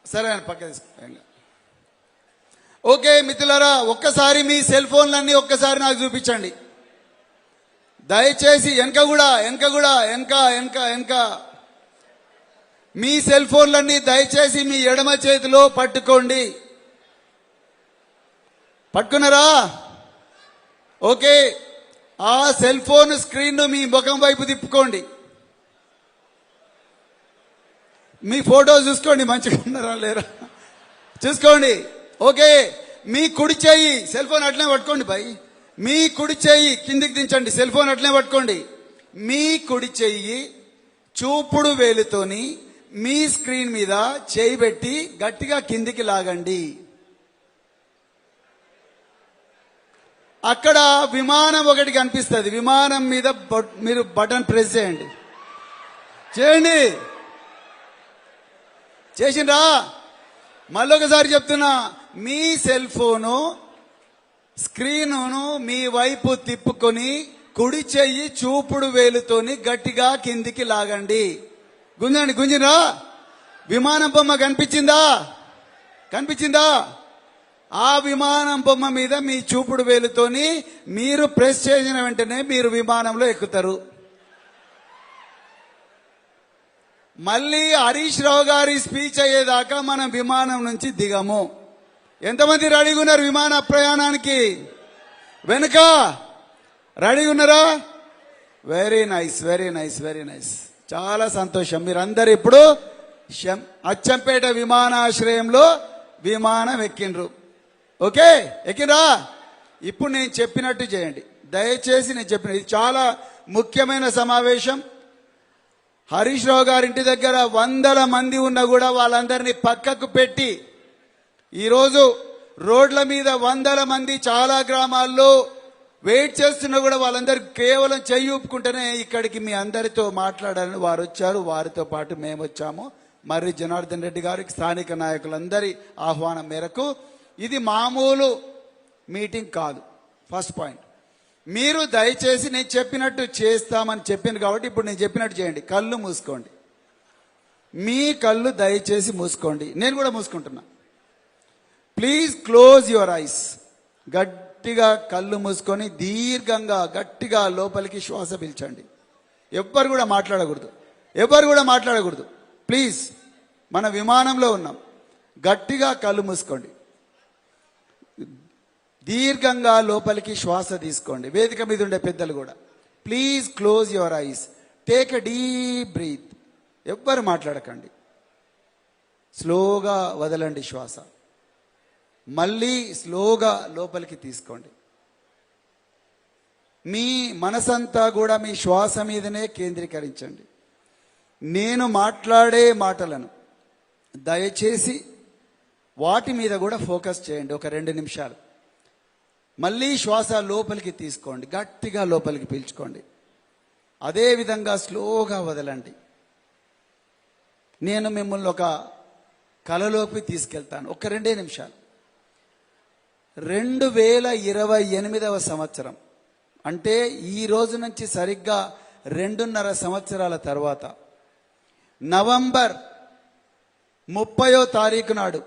సరే అని పక్క తీసుకో. ఓకే మిత్రులారా, ఒక్కసారి మీ సెల్ ఫోన్లన్నీ ఒక్కసారి నాకు చూపించండి దయచేసి. వెనక మీ సెల్ ఫోన్లన్నీ దయచేసి మీ ఎడమ చేతిలో పట్టుకోండి. పట్టుకున్నారా? ఓకే, ఆ సెల్ ఫోన్ స్క్రీన్ మీ ముఖం వైపు తిప్పుకోండి. మీ ఫోటో చూసుకోండి, మంచిగా ఉన్నారా లేరా చూసుకోండి. ఓకే, మీ కుడి చేయి సెల్ ఫోన్ అట్లనే పట్టుకోండి భయ్. మీ కుడి చేయి కిందికి దించండి, సెల్ ఫోన్ అట్లనే పట్టుకోండి. మీ కుడి చెయ్యి చూపుడు వేలుతోని మీ స్క్రీన్ మీద చేయి పెట్టి గట్టిగా కిందికి లాగండి. అక్కడ విమానం ఒకటి కనిపిస్తుంది, విమానం మీద మీరు బటన్ ప్రెస్ చేయండి. చేయండి, చేసిండ్రా? మళ్ళొకసారి చెప్తున్నా, మీ సెల్ ఫోను స్క్రీనును మీ వైపు తిప్పుకొని కుడి చెయ్యి చూపుడు వేలుతోని గట్టిగా కిందికి లాగండి. గుంజిరా? విమానం బొమ్మ కనిపించిందా? ఆ విమానం బొమ్మ మీద మీ చూపుడు వేలుతోని మీరు ప్రెస్ చేసిన వెంటనే మీరు విమానంలో ఎక్కుతారు. మళ్ళీ హరీష్ రావు గారి స్పీచ్ అయ్యేదాకా మనం విమానం నుంచి దిగము. ఎంతమంది రెడీగా ఉన్నారు విమాన ప్రయాణానికి? వెనుక రెడీగా ఉన్నారా? Very nice. చాలా సంతోషం. మీరందరూ ఇప్పుడు అచ్చంపేట విమానాశ్రయంలో విమానం ఎక్కిండ్రు. ఓకే, ఎక్కిండ్రా? ఇప్పుడు నేను చెప్పినట్టు చేయండి దయచేసి. నేను చెప్పిన ఇది చాలా ముఖ్యమైన సమావేశం. హరీష్ రావు గారి ఇంటి దగ్గర 100 మంది ఉన్నా కూడా వాళ్ళందరినీ పక్కకు పెట్టి ఈరోజు రోడ్ల మీద 100 మంది చాలా గ్రామాల్లో వెయిట్ చేస్తున్నా కూడా వాళ్ళందరూ కేవలం చెయ్యి ఊపుకుంటేనే ఇక్కడికి మీ అందరితో మాట్లాడాలని వారు వచ్చారు. వారితో పాటు మేము వచ్చాము. మర్రి జనార్దన్ రెడ్డి గారికి స్థానిక నాయకులందరి ఆహ్వానం మేరకు ఇది మామూలు మీటింగ్ కాదు. ఫస్ట్ పాయింట్, మీరు దయచేసి నేను చెప్పినట్టు చేస్తామని చెప్పింది కాబట్టి ఇప్పుడు నేను చెప్పినట్టు చేయండి. కళ్ళు మూసుకోండి, మీ కళ్ళు దయచేసి మూసుకోండి. నేను కూడా మూసుకుంటున్నా. Please close your eyes. గట్టిగా కళ్ళు మూసుకొని దీర్ఘంగా గట్టిగా లోపలికి శ్వాస పీల్చండి. ఎవ్వరు కూడా మాట్లాడకూడదు. ప్లీజ్, మన విమానంలో ఉన్నాం. గట్టిగా కళ్ళు మూసుకోండి, దీర్ఘంగా లోపలికి శ్వాస తీసుకోండి. వేదిక మీద ఉండే పెద్దలు కూడా please close your eyes, take a deep breath. ఎవ్వరు మాట్లాడకండి, స్లోగా వదలండి శ్వాస. మళ్ళీ స్లోగా లోపలికి తీసుకోండి. మీ మనసంతా కూడా మీ శ్వాస మీదనే కేంద్రీకరించండి. నేను మాట్లాడే మాటలను దయచేసి వాటి మీద కూడా ఫోకస్ చేయండి. ఒక 2 నిమిషాలు మళ్ళీ శ్వాస లోపలికి తీసుకోండి, గట్టిగా లోపలికి పీల్చుకోండి. అదేవిధంగా స్లోగా వదలండి. నేను మిమ్మల్ని ఒక కలలోకి తీసుకెళ్తాను. ఒక 2 నిమిషాలు. 2028వ సంవత్సరం అంటే ఈ రోజు నుంచి సరిగ్గా 2.5 సంవత్సరాల తర్వాత నవంబర్ 30వ తారీఖు నాడు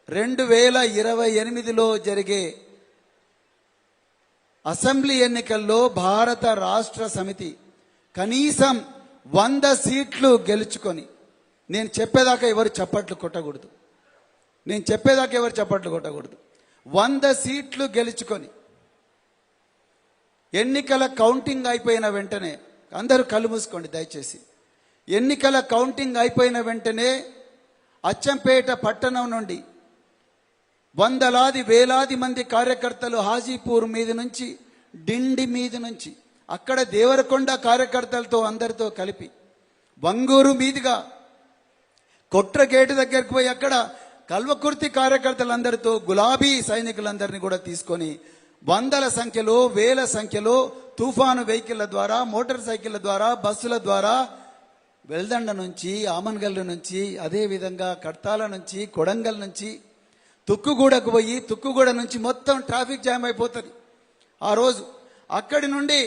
2028లో జరిగే అసెంబ్లీ ఎన్నికల్లో భారత రాష్ట్ర సమితి కనీసం 100 సీట్లు గెలుచుకొని, నేను చెప్పేదాకా ఎవరు చప్పట్లు కొట్టకూడదు, 100 సీట్లు గెలుచుకొని ఎన్నికల కౌంటింగ్ అయిపోయిన వెంటనే, అందరూ కళ్ళు మూసుకోండి దయచేసి. ఎన్నికల కౌంటింగ్ అయిపోయిన వెంటనే అచ్చంపేట పట్టణం నుండి వేలాది మంది కార్యకర్తలు హాజీపూర్ మీద నుంచి, డిండి మీద నుంచి, అక్కడ దేవరకొండ కార్యకర్తలతో అందరితో కలిపి వంగూరు మీదుగా కొట్ర గేటు దగ్గరికి పోయి అక్కడ కల్వకుర్తి కార్యకర్తలందరితో గులాబీ సైనికులందరినీ కూడా తీసుకొని 100ల సంఖ్యలో 1000ల సంఖ్యలో తుఫాను వెహికల్ల ద్వారా, మోటార్ సైకిళ్ల ద్వారా, బస్సుల ద్వారా వెల్దండ నుంచి, ఆమన్గల్ నుంచి, అదేవిధంగా కడ్తాల నుంచి, కొడంగల్ నుంచి తుక్కుగూడకు పోయి తుక్కుగూడ నుంచి మొత్తం ట్రాఫిక్ జామ్ అయిపోతుంది ఆ రోజు. అక్కడి నుండి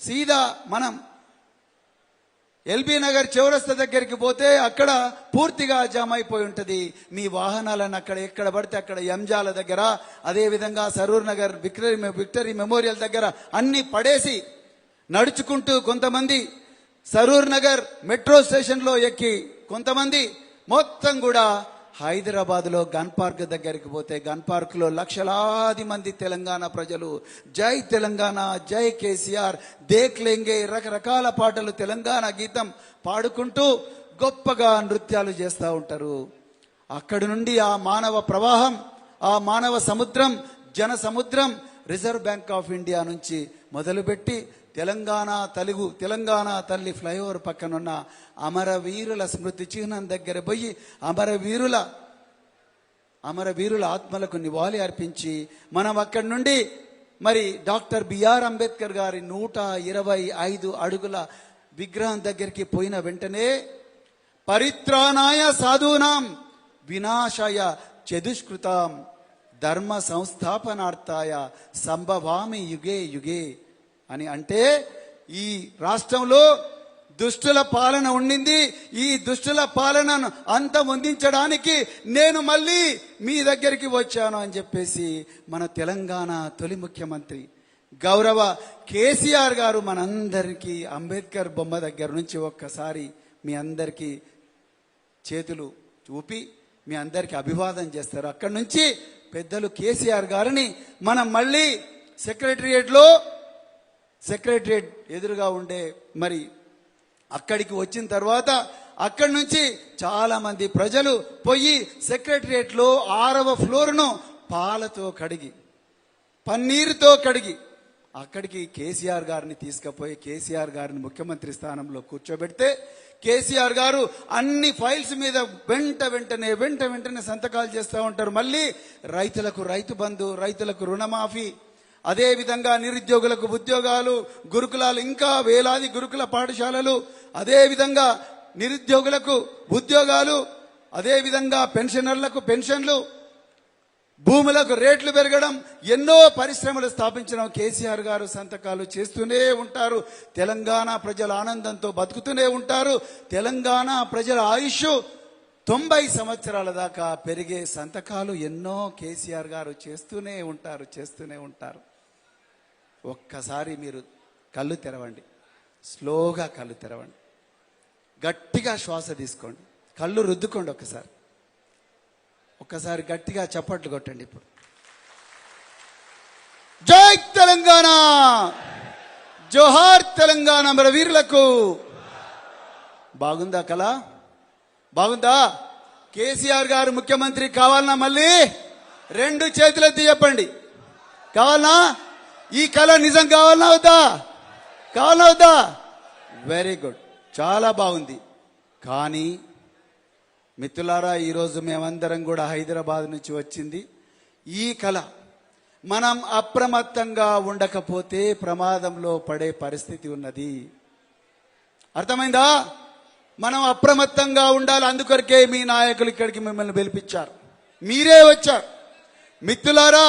సీదా మనం ఎల్బీ నగర్ చౌరస్తా దగ్గరికి పోతే అక్కడ పూర్తిగా జామ్ అయిపోయి ఉంటది. మీ వాహనాలను అక్కడ ఎక్కడ పడితే అక్కడ ఎంజాల దగ్గర, అదే విధంగా సరూర్ నగర్ విక్టరీ మెమోరియల్ దగ్గర అన్ని పడేసి నడుచుకుంటూ కొంతమంది సరూర్ నగర్ మెట్రో స్టేషన్ లో ఎక్కి కొంతమంది మొత్తం కూడా హైదరాబాద్ లో గన్ పార్క్ దగ్గరికి పోతే గన్ పార్క్ లో లక్షలాది మంది తెలంగాణ ప్రజలు జై తెలంగాణ, జై కేసీఆర్, దేక్ లేంగే రకరకాల పాటలు తెలంగాణ గీతం పాడుకుంటూ గొప్పగా నృత్యాలు చేస్తూ ఉంటారు. అక్కడి నుండి ఆ మానవ ప్రవాహం, ఆ మానవ సముద్రం, జన సముద్రం రిజర్వ్ బ్యాంక్ ఆఫ్ ఇండియా నుంచి మొదలుపెట్టి తెలంగాణ తల్లి ఫ్లైఓవర్ పక్కనున్న అమరవీరుల స్మృతి చిహ్నం దగ్గర పోయి అమరవీరుల ఆత్మలకు నివాళి అర్పించి మనం అక్కడి నుండి మరి డాక్టర్ బిఆర్ అంబేద్కర్ గారి 125 అడుగుల విగ్రహం దగ్గరికి పోయిన వెంటనే పరిత్రాణాయ సాధూనాం వినాశాయ చతుష్కృతాం ధర్మ సంస్థాపనార్థాయ సంభవామి యుగే యుగే అని అంటే ఈ రాష్ట్రంలో దుష్టుల పాలన ఉండింది. ఈ దుష్టుల పాలనను అంతమొందించడానికి నేను మళ్ళీ మీ దగ్గరికి వచ్చాను అని చెప్పేసి మన తెలంగాణ తొలి ముఖ్యమంత్రి గౌరవ కేసీఆర్ గారు మనందరికీ అంబేద్కర్ బొమ్మ దగ్గర నుంచి ఒక్కసారి మీ అందరికీ చేతులు ఊపి మీ అందరికీ అభివాదం చేస్తారు. అక్కడి నుంచి పెద్దలు కేసీఆర్ గారిని మనం మళ్ళీ సెక్రటరియట్ ఎదురుగా ఉండే మరి అక్కడికి వచ్చిన తర్వాత అక్కడి నుంచి చాలా మంది ప్రజలు పోయి సెక్రటరియట్ లో 6వ ఫ్లోర్ను పాలతో కడిగి పన్నీరుతో కడిగి అక్కడికి కేసీఆర్ గారిని తీసుకుపోయి కేసీఆర్ గారిని ముఖ్యమంత్రి స్థానంలో కూర్చోబెడితే కేసీఆర్ గారు అన్ని ఫైల్స్ మీద వెంటనే సంతకాలు చేస్తూ ఉంటారు. మళ్ళీ రైతులకు రైతు బంధు, రైతులకు రుణమాఫీ, అదే విధంగా నిరుద్యోగులకు ఉద్యోగాలు, గురుకులాలు, ఇంకా వేలాది గురుకుల పాఠశాలలు, అదే విధంగా నిరుద్యోగులకు ఉద్యోగాలు, అదే విధంగా పెన్షనర్లకు పెన్షన్లు, భూములకు రేట్లు పెరగడం, ఎన్నో పరిశ్రమలు స్థాపించడం కేసీఆర్ గారు సంతకాలు చేస్తూనే ఉంటారు. తెలంగాణ ప్రజల ఆనందంతో బతుకుతూనే ఉంటారు. తెలంగాణ ప్రజల ఆయుష్ 90 సంవత్సరాల దాకా పెరిగే సంతకాలు ఎన్నో కేసీఆర్ గారు చేస్తూనే ఉంటారు. ఒక్కసారి మీరు కళ్ళు తెరవండి, స్లోగా కళ్ళు తెరవండి, గట్టిగా శ్వాస తీసుకోండి, కళ్ళు రుద్దుకోండి, ఒక్కసారి గట్టిగా చప్పట్లు కొట్టండి. ఇప్పుడు జై తెలంగాణ, జోహార్ తెలంగాణ అమరవీరులకు. బాగుందా కళ? బాగుందా? కేసీఆర్ గారు ముఖ్యమంత్రి కావాలన్నా? మళ్ళీ 2 చేతులెత్తి చెప్పండి, కావాలన్నా? ఈ కళ నిజం కావాలన్నా వద్దా? వెరీ గుడ్, చాలా బాగుంది. కానీ మిత్రులారా, ఈరోజు మేమందరం కూడా హైదరాబాద్ నుంచి వచ్చింది ఈ కళ మనం అప్రమత్తంగా ఉండకపోతే ప్రమాదంలో పడే పరిస్థితి ఉన్నది. అర్థమైందా? మనం అప్రమత్తంగా ఉండాలి. అందుకొరకే మీ నాయకులు ఇక్కడికి మిమ్మల్ని పిలిపించారు, మీరే వచ్చారు. మిత్రులారా,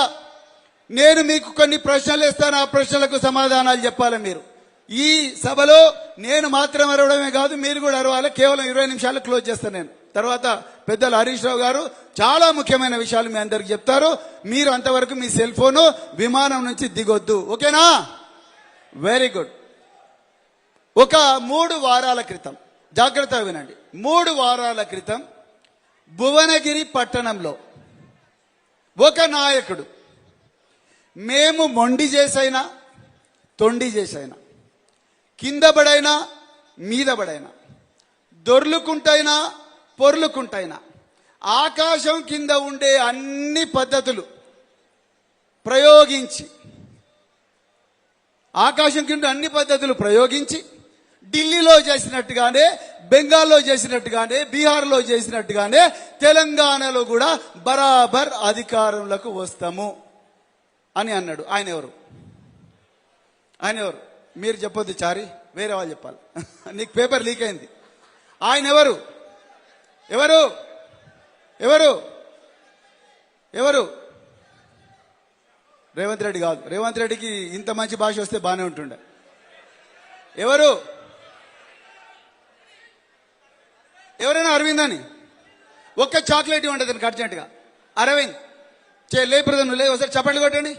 నేను మీకు కొన్ని ప్రశ్నలు ఇస్తాను, ఆ ప్రశ్నలకు సమాధానాలు చెప్పాలి మీరు. ఈ సభలో నేను మాత్రం అరవడమే కాదు, మీరు కూడా అరవాలి. కేవలం 20 నిమిషాలు క్లోజ్ చేస్తాను నేను. తర్వాత పెద్దలు హరీష్ రావు గారు చాలా ముఖ్యమైన విషయాలు మీ అందరికి చెప్తారు. మీరు అంతవరకు మీ సెల్ ఫోను విమానం నుంచి దిగొద్దు, ఓకేనా? Very good. ఒక 3 వారాల క్రితం, జాగ్రత్తగా వినండి, 3 వారాల క్రితం భువనగిరి పట్టణంలో ఒక నాయకుడు మేము మొండి చేసైనా తొండి చేసైనా కింద పడైనా మీద పడైనా దొర్లుకుంటైనా పొర్లుకుంటైనా ఆకాశం కింద ఉండే అన్ని పద్ధతులు ప్రయోగించి ఢిల్లీలో చేసినట్టుగానే, బెంగాల్లో చేసినట్టుగానే, బీహార్లో చేసినట్టుగానే తెలంగాణలో కూడా బరాబర్ అధికారంలోకి వస్తాము అని అన్నాడు. ఆయన ఎవరు? మీరు చెప్పొద్దు చారి, వేరే వాళ్ళు చెప్పాలి. నీకు పేపర్ లీక్ అయింది. ఆయన ఎవరు? రేవంత్ రెడ్డి కాదు. రేవంత్ రెడ్డికి ఇంత మంచి భాష వస్తే బాగానే ఉంటుండే. ఎవరైనా అరవింద్ అని ఒక్క చాక్లెట్ ఇవ్వండి అతనికి అర్జెంటుగా. అరవింద్ లే బ్రదర్, నువ్వు లే, ఒకసారి చప్పట్లు కొట్టండి.